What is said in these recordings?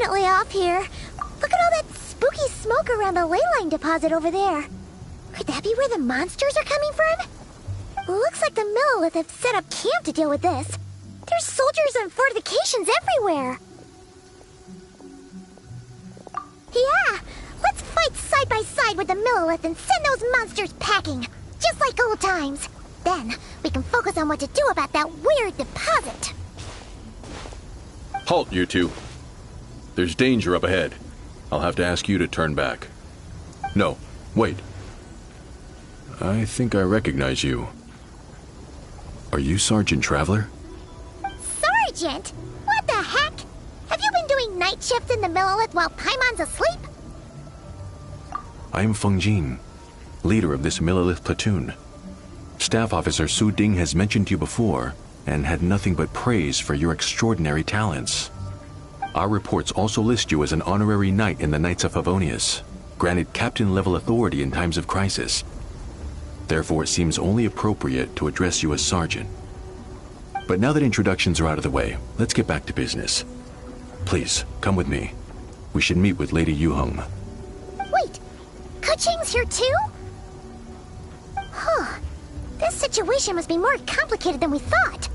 definitely off here. Look at all that spooky smoke around the ley line deposit over there. Could that be where the monsters are coming from? Looks like the Millelith have set up camp to deal with this. There's soldiers and fortifications everywhere. Yeah, let's fight side by side with the Millelith and send those monsters packing, just like old times. Then, we can focus on what to do about that weird deposit. Halt, you two. There's danger up ahead. I'll have to ask you to turn back. No, wait. I think I recognize you. Are you Sergeant Traveler? Sergeant? What the heck? Have you been doing night shifts in the Millelith while Paimon's asleep? I am Feng Jin, leader of this Millelith platoon. Staff Officer Su Ding has mentioned you before, and had nothing but praise for your extraordinary talents. Our reports also list you as an honorary knight in the Knights of Favonius, granted captain-level authority in times of crisis. Therefore, it seems only appropriate to address you as Sergeant. But now that introductions are out of the way, let's get back to business. Please, come with me. We should meet with Lady Yuheng. Wait, Keqing's here too? Huh. This situation must be more complicated than we thought.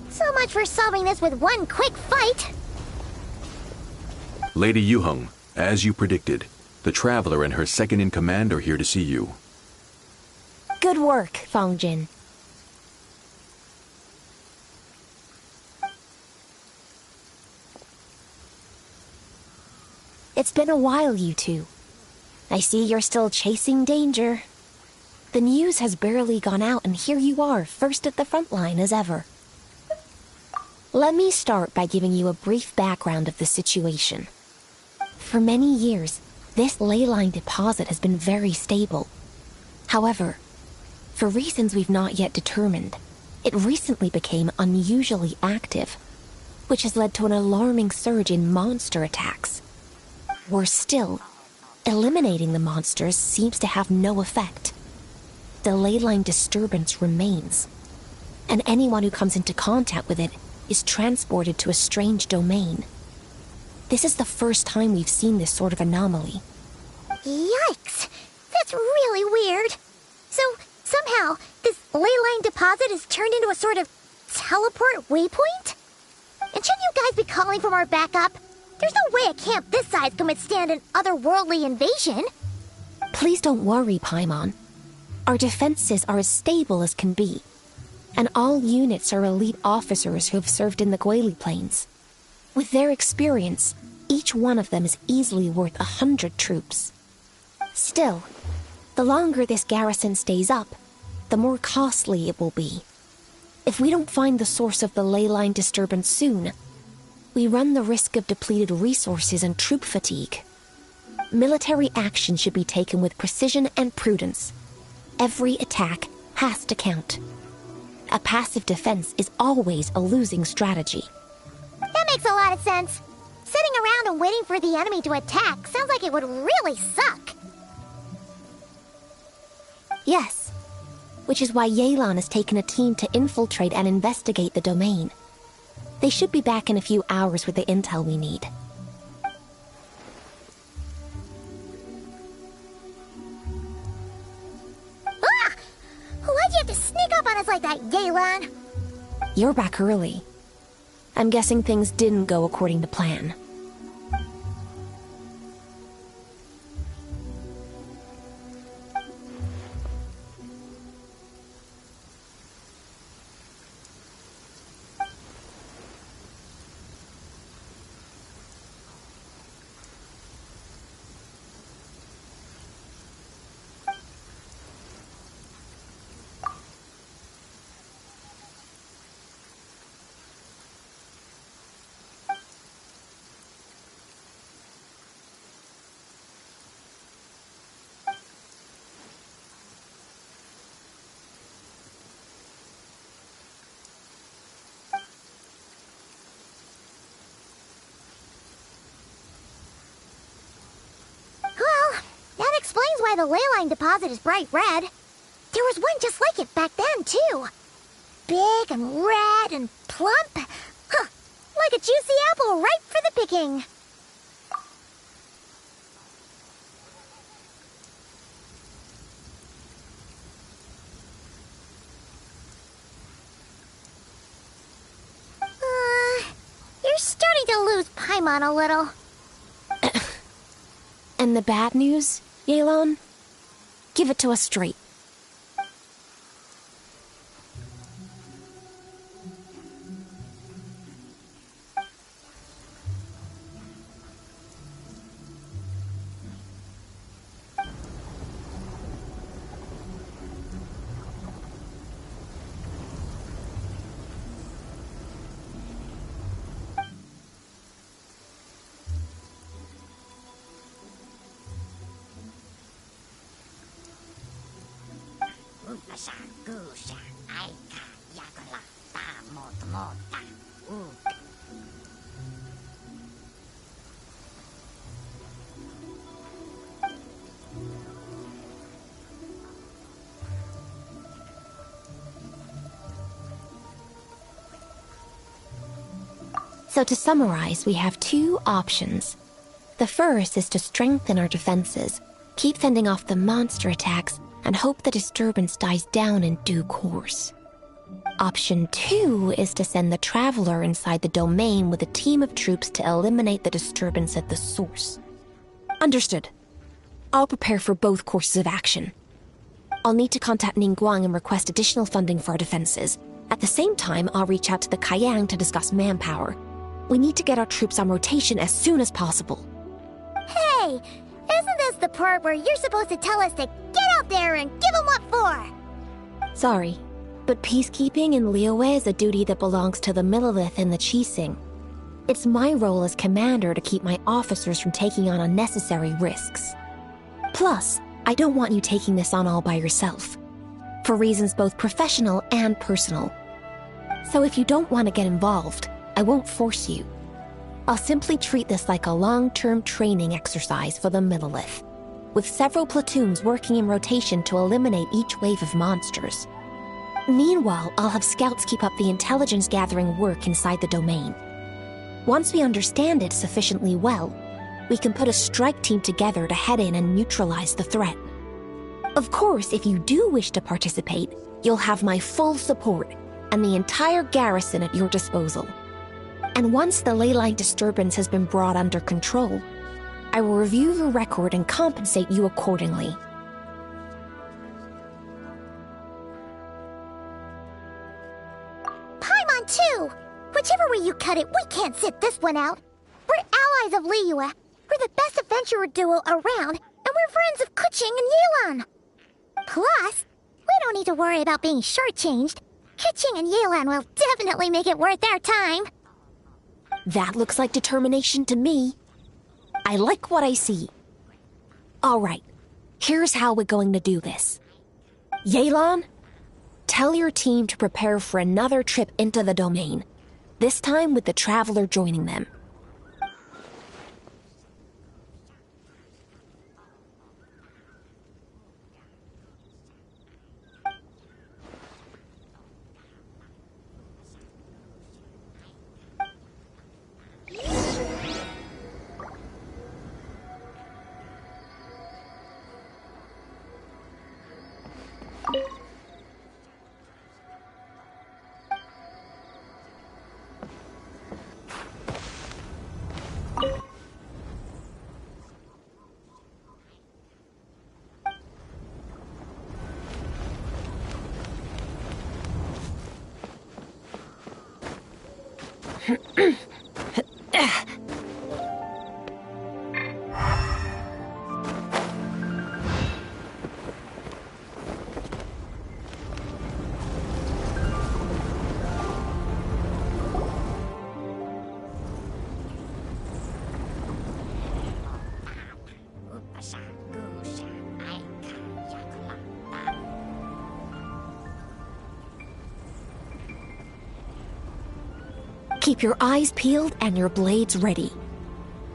So much for solving this with one quick fight. Lady Yuheng, as you predicted, the Traveler and her second-in-command are here to see you. Good work, Feng Jin. It's been a while, you two. I see you're still chasing danger. The news has barely gone out, and here you are, first at the front line as ever. Let me start by giving you a brief background of the situation. For many years, this ley line deposit has been very stable. However, for reasons we've not yet determined, it recently became unusually active, which has led to an alarming surge in monster attacks. Worse still, eliminating the monsters seems to have no effect. The ley line disturbance remains, and anyone who comes into contact with it is transported to a strange domain. This is the first time we've seen this sort of anomaly. Yikes! That's really weird. So, somehow, this ley line deposit is turned into a sort of teleport waypoint? And shouldn't you guys be calling from our backup? There's no way a camp this size can withstand an otherworldly invasion. Please don't worry, Paimon. Our defenses are as stable as can be, and all units are elite officers who have served in the Guili Plains. With their experience, each one of them is easily worth 100 troops. Still, the longer this garrison stays up, the more costly it will be. If we don't find the source of the ley line disturbance soon, we run the risk of depleted resources and troop fatigue. Military action should be taken with precision and prudence. Every attack has to count. A passive defense is always a losing strategy. That makes a lot of sense. Sitting around and waiting for the enemy to attack sounds like it would really suck. Yes, which is why Yelan has taken a team to infiltrate and investigate the domain. They should be back in a few hours with the intel we need. Ah! Why'd you have to sneak up on us like that, Yelan? You're back early. I'm guessing things didn't go according to plan. Explains why the ley line deposit is bright red. There was one just like it back then, too. Big and red and plump. Huh, like a juicy apple ripe for the picking. Paimon a little. And the bad news, Yelan? Give it to us straight. So to summarize, we have two options. The first is to strengthen our defenses, keep fending off the monster attacks, and hope the disturbance dies down in due course. Option 2 is to send the Traveler inside the domain with a team of troops to eliminate the disturbance at the source. Understood. I'll prepare for both courses of action. I'll need to contact Ningguang and request additional funding for our defenses. At the same time, I'll reach out to the Kayang to discuss manpower. We need to get our troops on rotation as soon as possible. Hey, isn't this the part where you're supposed to tell us to get out there and give them what for? Sorry, but peacekeeping in Liyue is a duty that belongs to the Millelith and the Qixing. It's my role as commander to keep my officers from taking on unnecessary risks. Plus, I don't want you taking this on all by yourself, for reasons both professional and personal. So if you don't want to get involved, I won't force you. I'll simply treat this like a long-term training exercise for the Millelith, with several platoons working in rotation to eliminate each wave of monsters. Meanwhile, I'll have scouts keep up the intelligence-gathering work inside the domain. Once we understand it sufficiently well, we can put a strike team together to head in and neutralize the threat. Of course, if you do wish to participate, you'll have my full support and the entire garrison at your disposal. And once the leyline disturbance has been brought under control, I will review your record and compensate you accordingly. Paimon too! Whichever way you cut it, we can't sit this one out. We're allies of Liyue. We're the best adventurer duo around, and we're friends of Keqing and Yelan. Plus, we don't need to worry about being shortchanged. Keqing and Yelan will definitely make it worth our time. That looks like determination to me. I like what I see. All right, here's how we're going to do this. Yelan, tell your team to prepare for another trip into the domain, this time with the Traveler joining them. Keep your eyes peeled and your blades ready.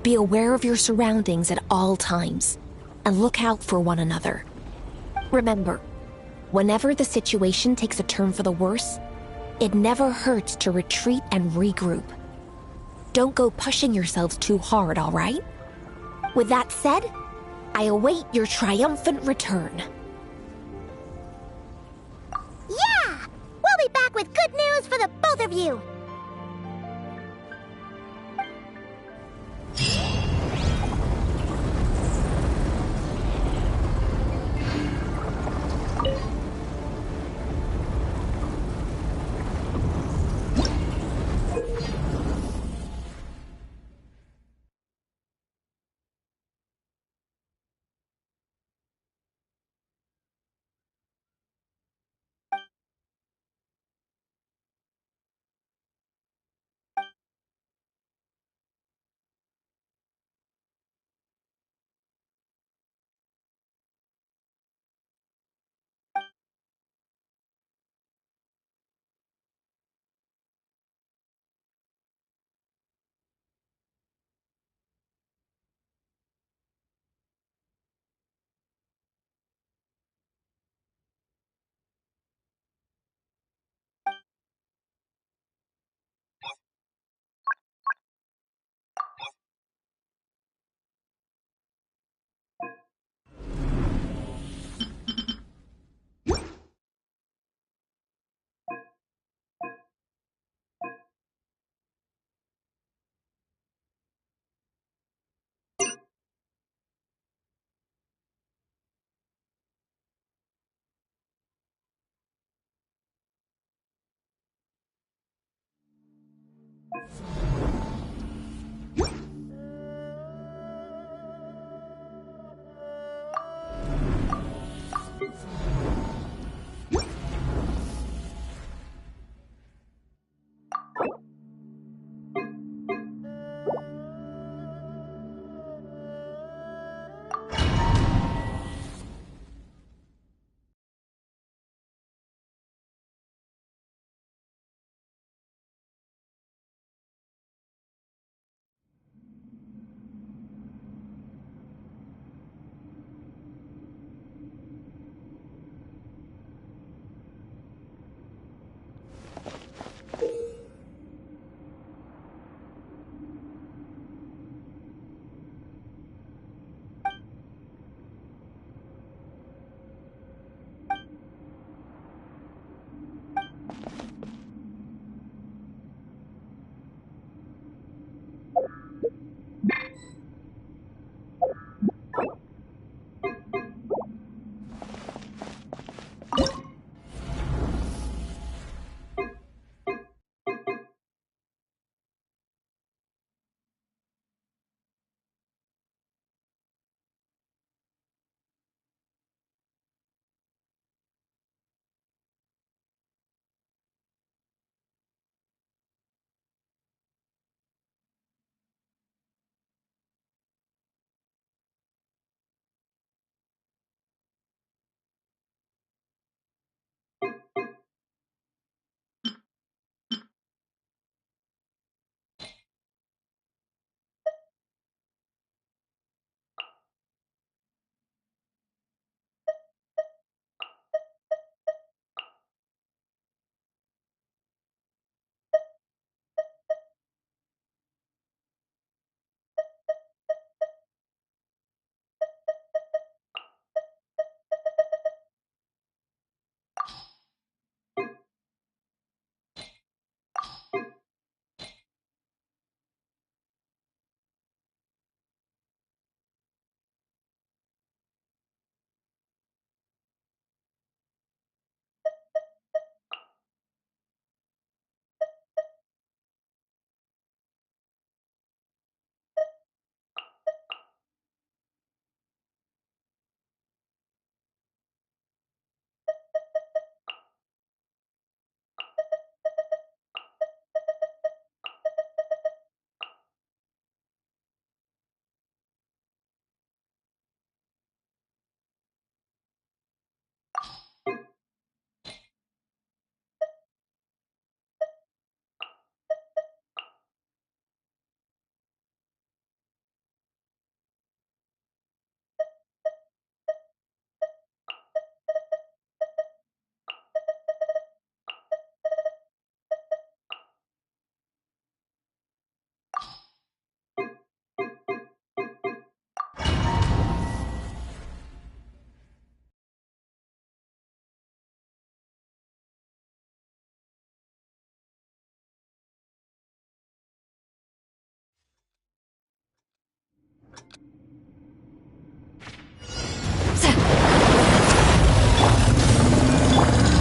Be aware of your surroundings at all times, and look out for one another. Remember, whenever the situation takes a turn for the worse, it never hurts to retreat and regroup. Don't go pushing yourselves too hard, all right? With that said, I await your triumphant return. Yeah! We'll be back with good news for the both of you!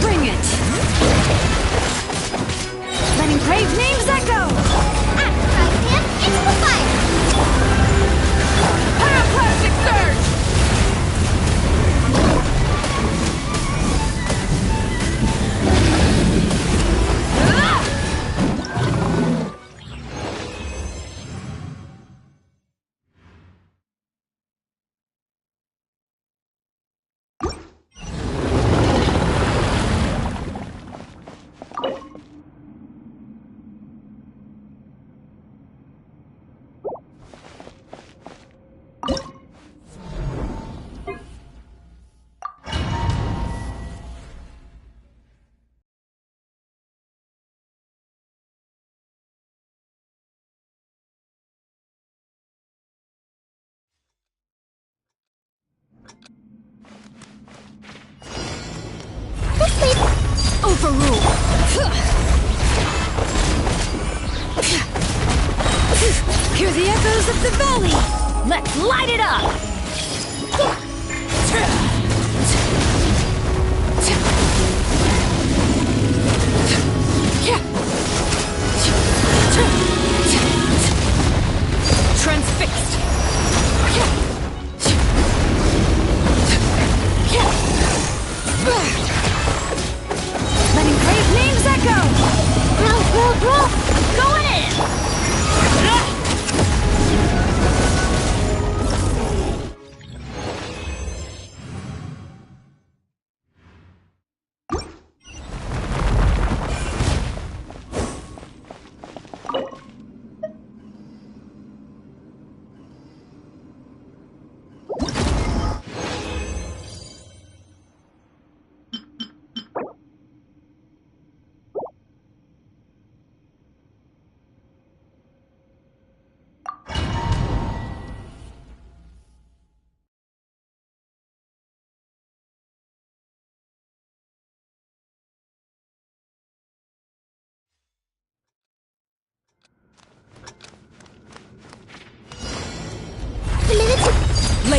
Bring it! Letting brave names echo! Him into the fire! Pyroclastic surge! Overrule! Hear the echoes of the valley! Let's light it up!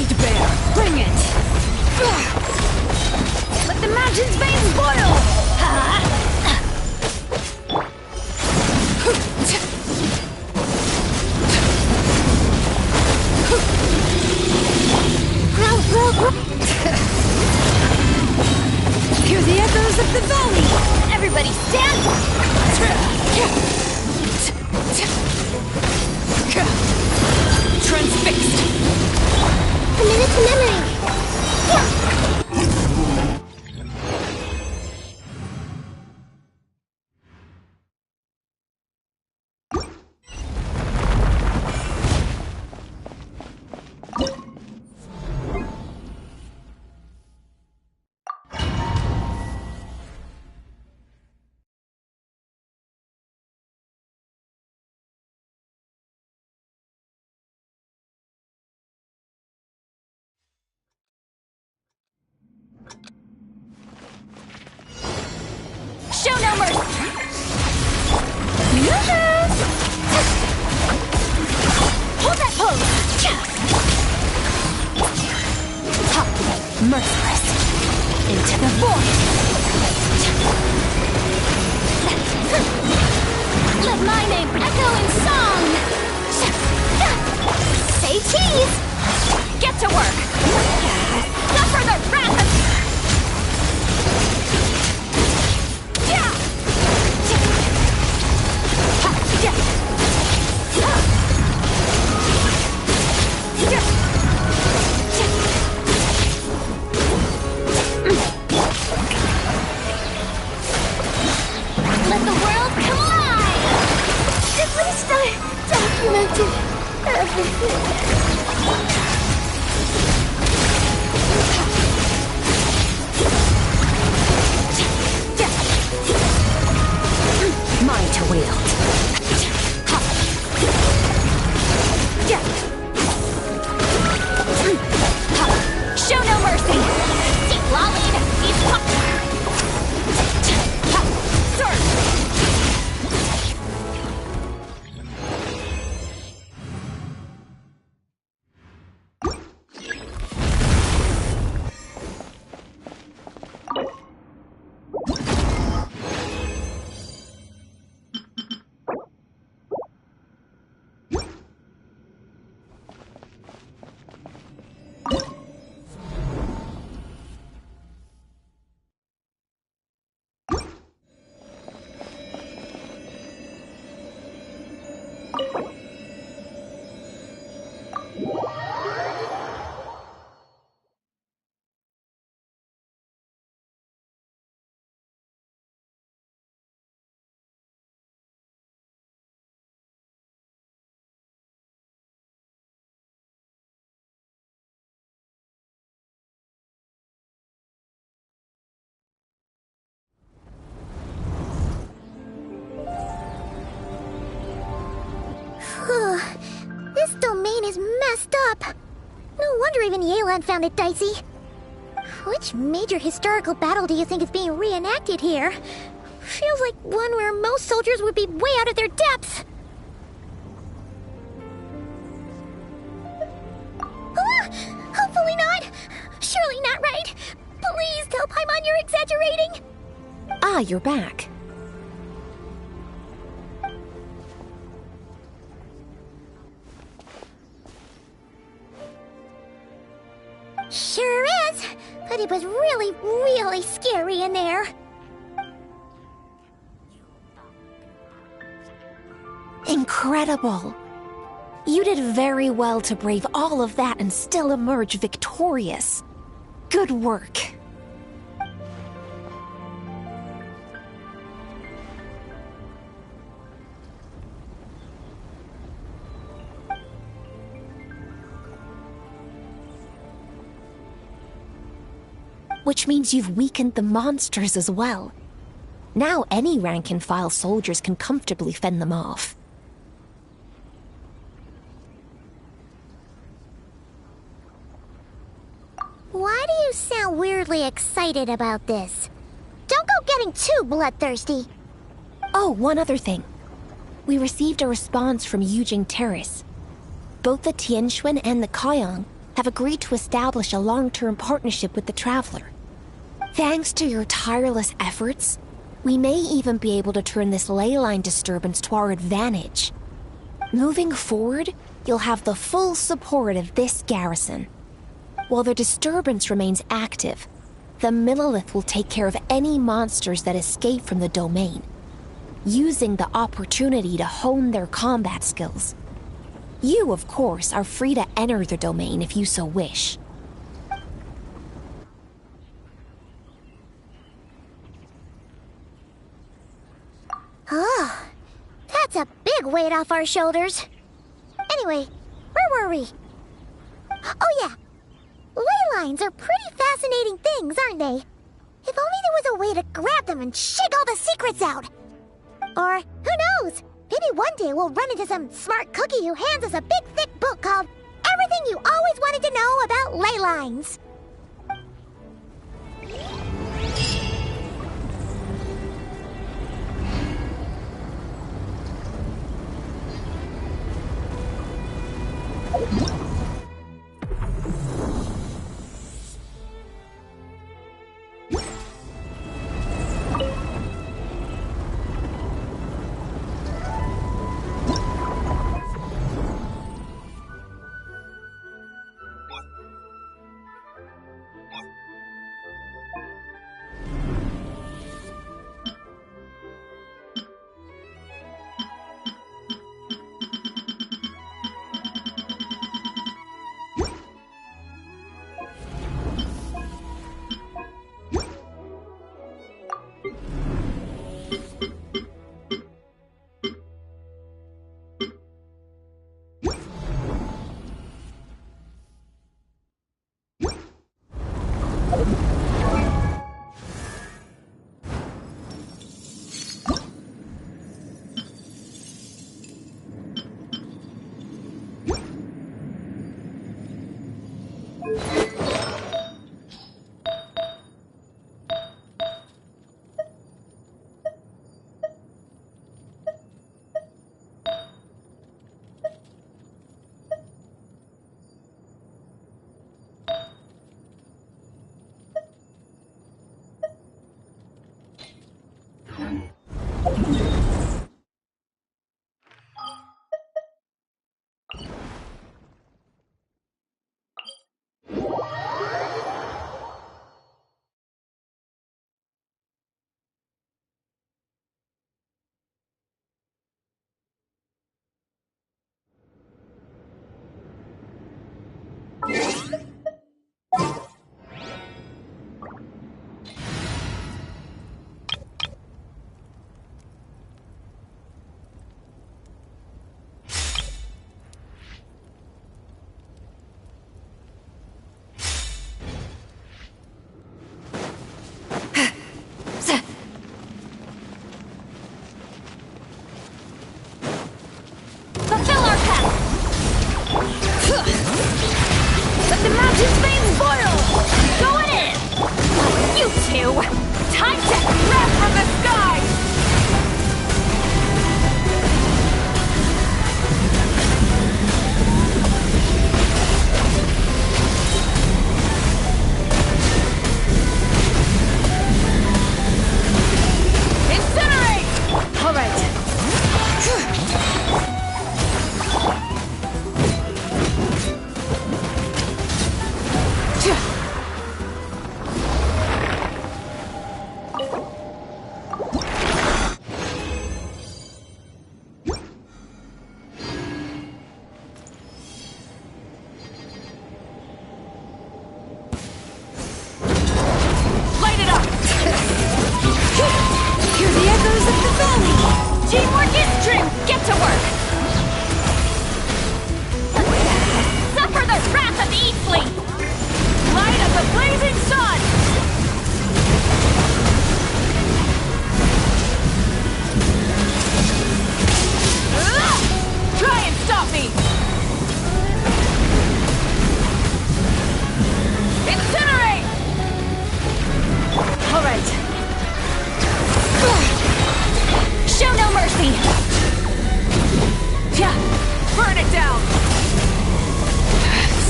Blade Bear, bring it! Let the mountain's veins boil! Hear the echoes of the valley! Everybody stand! Transfixed! Commit it to memory. Show no mercy! Hold that pose! Merciless! Into the void! Let my name echo in song! Say cheese! Get to work! Suffer the wrath of... Let the world collide! At least I documented everything. Mine to wield. Show no mercy! Deep lollied! Deep pop! Sword! This domain is messed up. No wonder even Yelan found it dicey. Which major historical battle do you think is being reenacted here? Feels like one where most soldiers would be way out of their depths. Hopefully not. Surely not right. Please tell Paimon you're exaggerating. Ah, you're back. Sure is. But it was really, really scary in there. Incredible. You did very well to brave all of that and still emerge victorious. Good work. Which means you've weakened the monsters as well. Now any rank-and-file soldiers can comfortably fend them off. Why do you sound weirdly excited about this? Don't go getting too bloodthirsty. Oh, one other thing. We received a response from Yujing Terrace. Both the Tianxuan and the Kaiyang have agreed to establish a long-term partnership with the Traveler. Thanks to your tireless efforts, we may even be able to turn this ley line disturbance to our advantage. Moving forward, you'll have the full support of this garrison. While the disturbance remains active, the Millilith will take care of any monsters that escape from the domain, using the opportunity to hone their combat skills. You, of course, are free to enter the domain if you so wish. Oh, that's a big weight off our shoulders. Anyway, where were we? Oh yeah, ley lines are pretty fascinating things, aren't they? If only there was a way to grab them and shake all the secrets out. Or, who knows? Maybe one day we'll run into some smart cookie who hands us a big thick book called Everything You Always Wanted to Know About Ley Lines.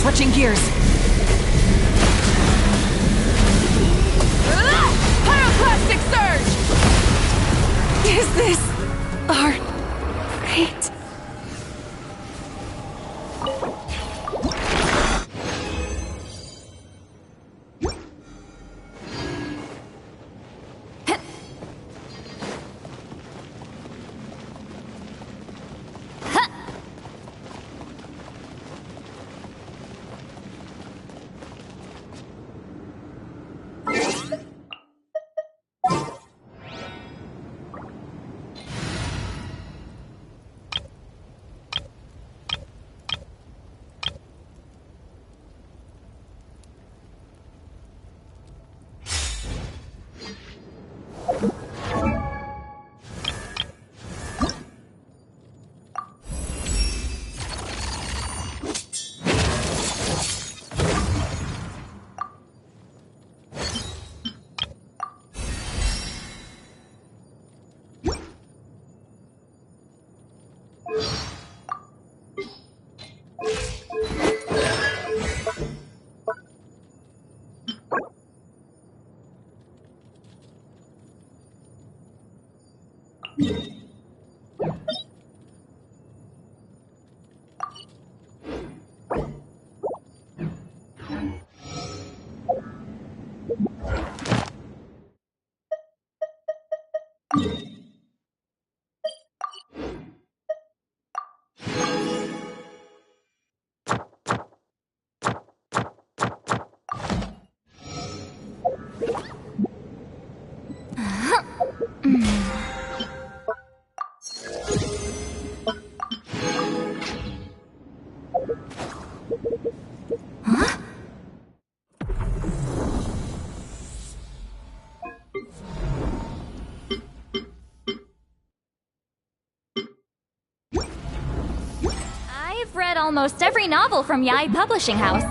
Switching gears. Pyroclastic surge! Is this our fate? I've read almost every novel from Yai Publishing House.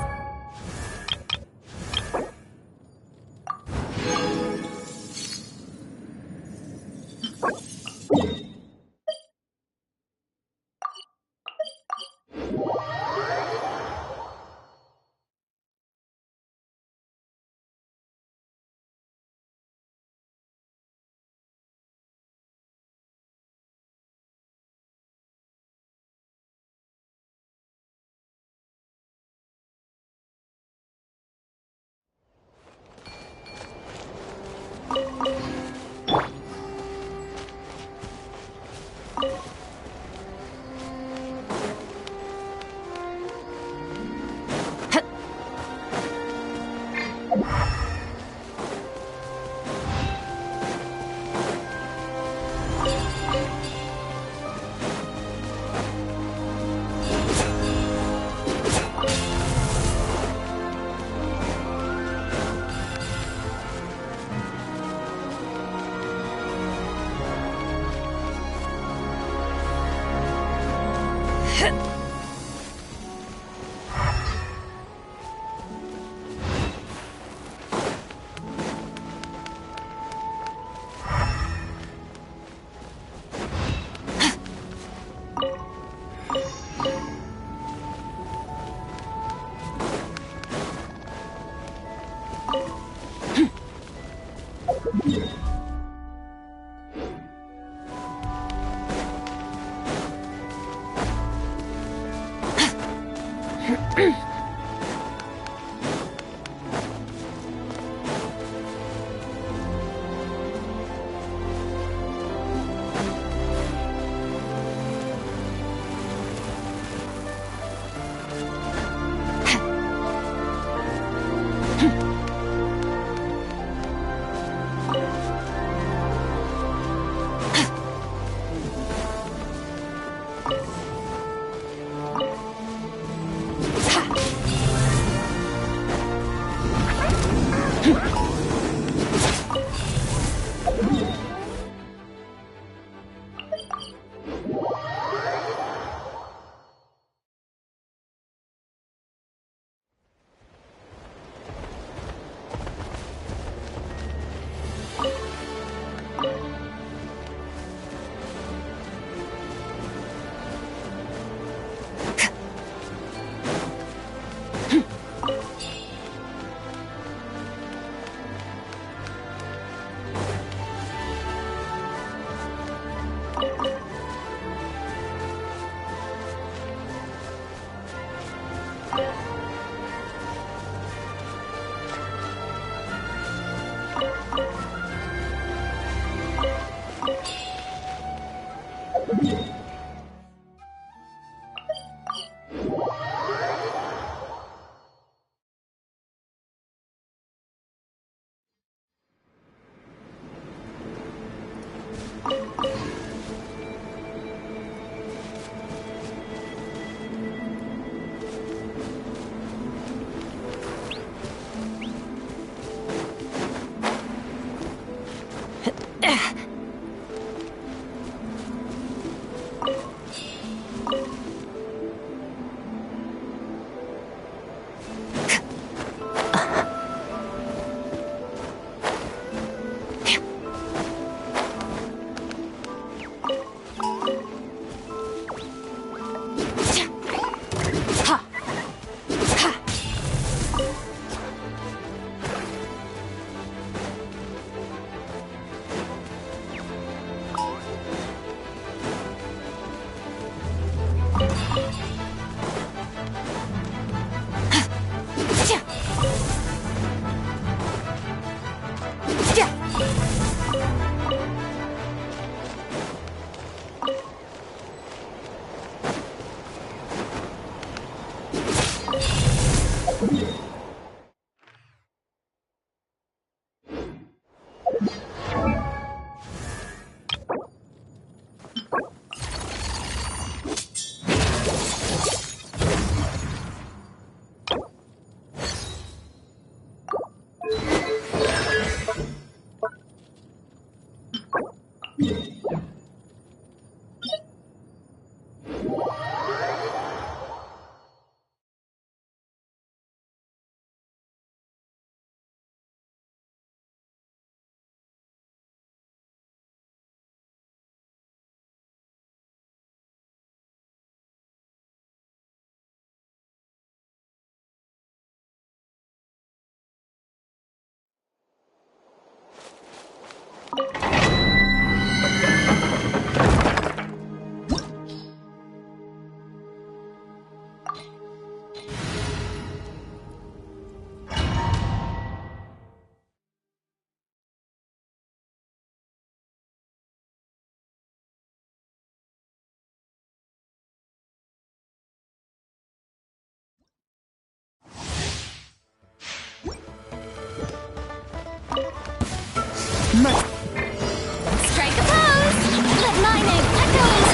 Strike a pose! Let lightning echoes!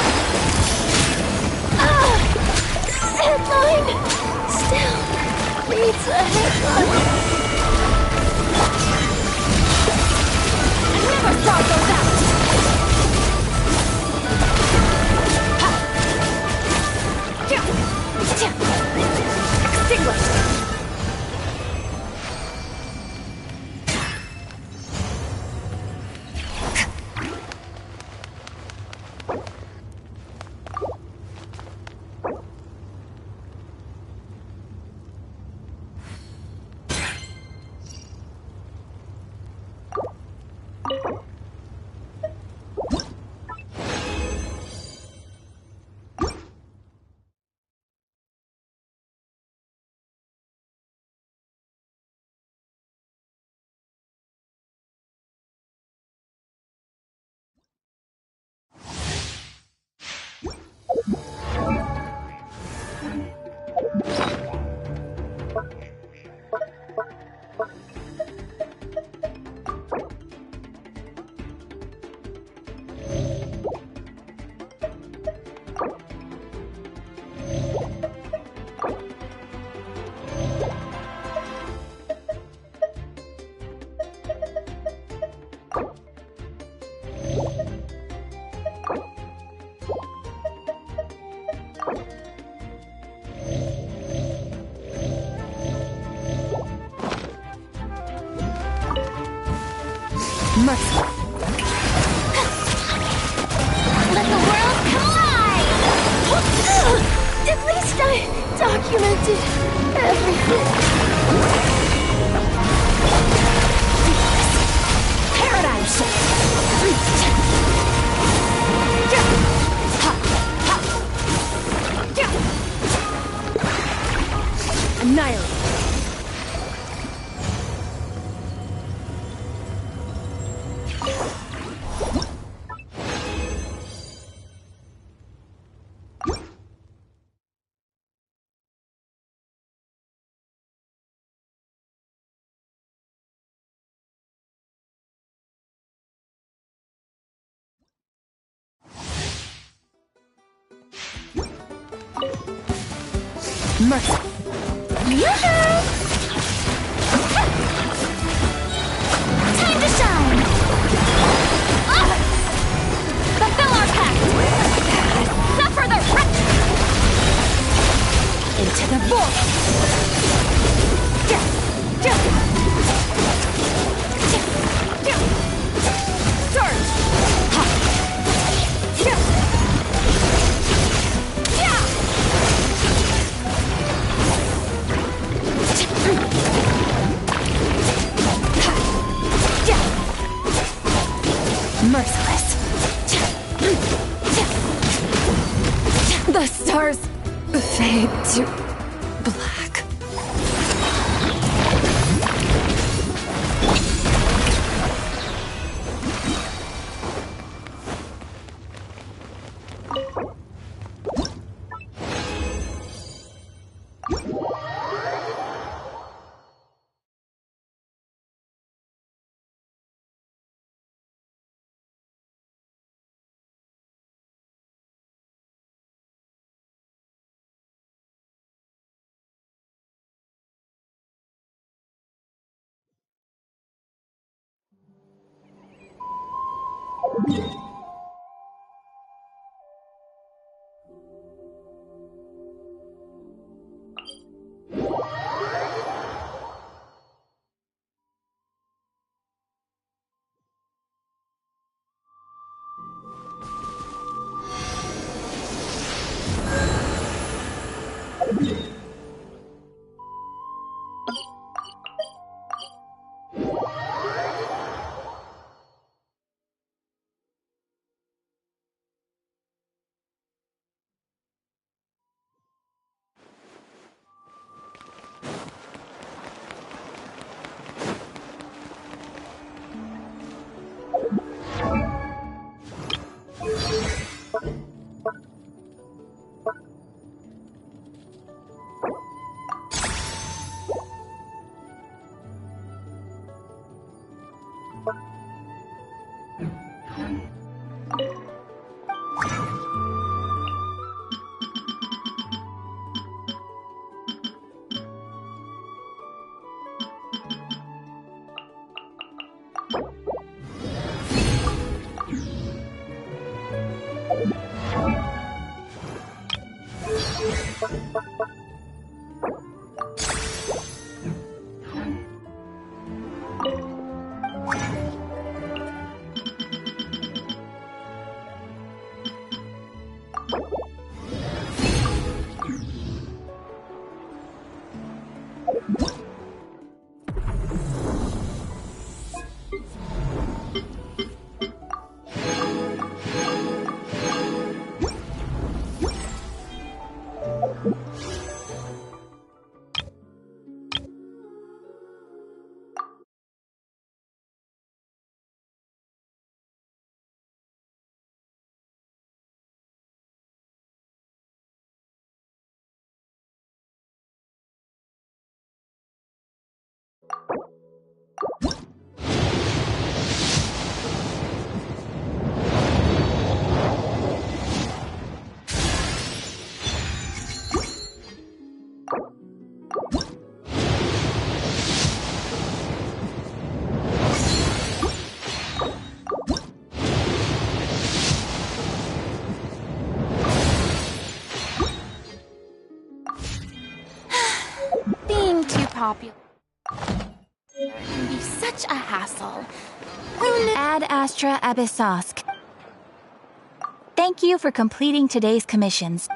Ah! Headline! Still needs a headline. I never thought those out! Ha! Ja! Ja! Extinguished! Mercy. Let the world collide! At least I documented everything. Paradigm shift. Annihilate. Mercy. Yoo-hoo! Time to shine! Fulfill our pact! Suffer the wreck! Into the void! Surge! Merciless. The stars fade to black. Popular. It can be such a hassle. Ad Astra Abyssosk. Thank you for completing today's commissions.